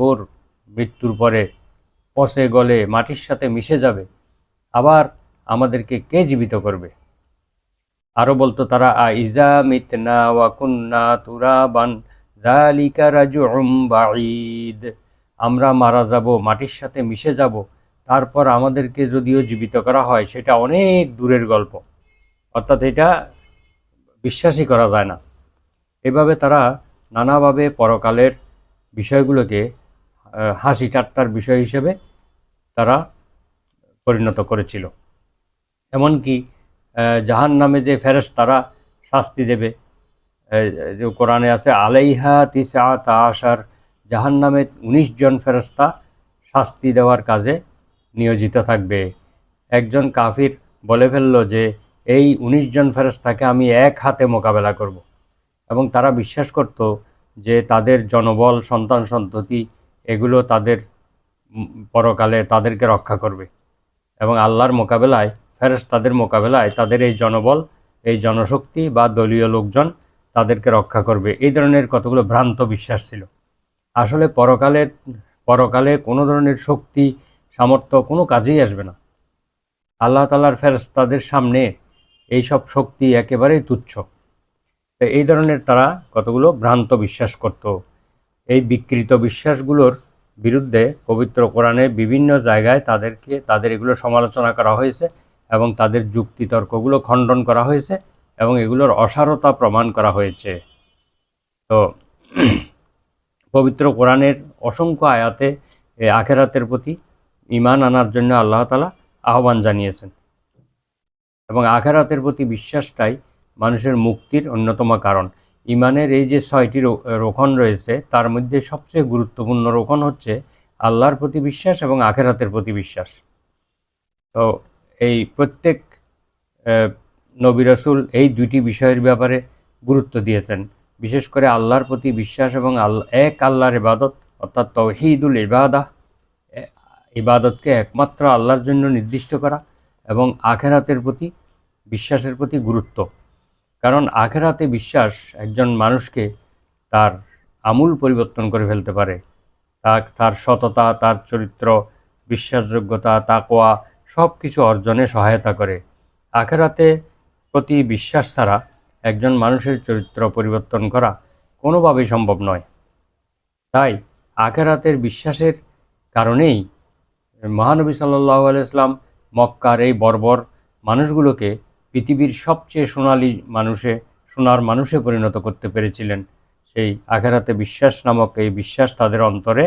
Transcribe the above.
গোর মৃত্যুর পরে পচে গলে মাটির সাথে মিশে যাবে, আবার আমাদেরকে কে জীবিত করবে? আরও বলতো তারা, আইযা মিতনা ওয়া কুন্না তুরাবান যালিকা রাজউম বাঈদ, আমরা মারা যাব, মাটির সাথে মিশে যাব, তারপর আমাদেরকে যদিও জীবিত করা হয় সেটা অনেক দূরের গল্প, অর্থাৎ এটা বিশ্বাসই করা যায় না। এভাবে তারা নানাভাবে পরকালের বিষয়গুলোকে হাসি ঠাট্টার বিষয় হিসেবে তারা পরিণত করেছিল। এমনকি জাহান্নামে যে ফেরেশতারা শাস্তি দেবে, যে কোরআনে আছে আলাইহা তিসআতা আশার, জাহান্নামে 19 জন ফেরেশতা শাস্তি দেওয়ার কাজে নিয়োজিত থাকবে। একজন কাফির বলে ফেলল যে এই 19 জন ফেরেশতাকে আমি এক হাতে মোকাবেলা করব, এবং তারা বিশ্বাস করত যে তাদের জনবল, সন্তান সন্ততি এগুলো তাদের পরকালে তাদেরকে রক্ষা করবে, এবং আল্লাহর মোকাবেলায়, ফেরেশতাদের মোকাবেলায় তাদের এই জনবল, এই জনশক্তি বা দলীয় লোকজন তাদেরকে রক্ষা করবে। এই ধরনের কতগুলো ভ্রান্ত বিশ্বাস ছিল। আসলে পরকালে কোনো ধরনের শক্তি, সামর্থ্য কোনো কাজেই আসবে না। আল্লাহ তাআলার ফেরেশতাদের সামনে এইসব শক্তি একেবারেই তুচ্ছ। তো এই ধরনের তারা কতগুলো ভ্রান্ত বিশ্বাস করত। এই বিকৃত বিশ্বাসগুলোর বিরুদ্ধে পবিত্র কোরআনে বিভিন্ন জায়গায় তাদের এগুলো সমালোচনা করা হয়েছে, এবং তাদের যুক্তিতর্কগুলো খণ্ডন করা হয়েছে, এবং এগুলোর অসারতা প্রমাণ করা হয়েছে। তো পবিত্র কোরআনের অসংখ্য আয়াতে আখিরাতের প্রতি ঈমান আনার জন্য আল্লাহ তাআলা আহ্বান জানিয়েছেন, এবং আখিরাতের প্রতি বিশ্বাসটাই মানুষের মুক্তির অন্যতম কারণ। ঈমানের এই যে 6টি রোকন রয়েছে, তার মধ্যে সবচেয়ে গুরুত্বপূর্ণ রোকন হচ্ছে আল্লাহর প্রতি বিশ্বাস এবং আখিরাতের প্রতি বিশ্বাস। তো এই প্রত্যেক নবী রাসূল এই দুইটি বিষয়ের ব্যাপারে গুরুত্ব দিয়েছেন। বিশেষ করে আল্লাহর প্রতি বিশ্বাস এবং এক আল্লাহর ইবাদত, অর্থাৎ তাওহীদুল ইবাদাহ, ইবাদতকে একমাত্র আল্লাহর জন্য নির্দিষ্ট করা, এবং আখিরাতের প্রতি বিশ্বাসের প্রতি গুরুত্ব। কারণ আখিরাতে বিশ্বাস একজন মানুষকে তার আমূল পরিবর্তন করে ফেলতে পারে। তার সততা, তার চরিত্র, বিশ্বাসযোগ্যতা, তাকওয়া সব কিছু অর্জনে সহায়তা করে। আখিরাতে প্রতি বিশ্বাস ছাড়া একজন মানুষের চরিত্র পরিবর্তন করা কোনোভাবেই সম্ভব নয়। তাই আখিরাতের বিশ্বাসের কারণেই মহানবী সাল্লাল্লাহু আলাইহি ওয়াসাল্লাম মক্কার এই বর্বর মানুষগুলোকে পৃথিবীর সবচেয়ে সোনার মানুষে পরিণত করতে পেরেছিলেন। সেই আখিরাতে বিশ্বাস নামক এই বিশ্বাস তাদের অন্তরে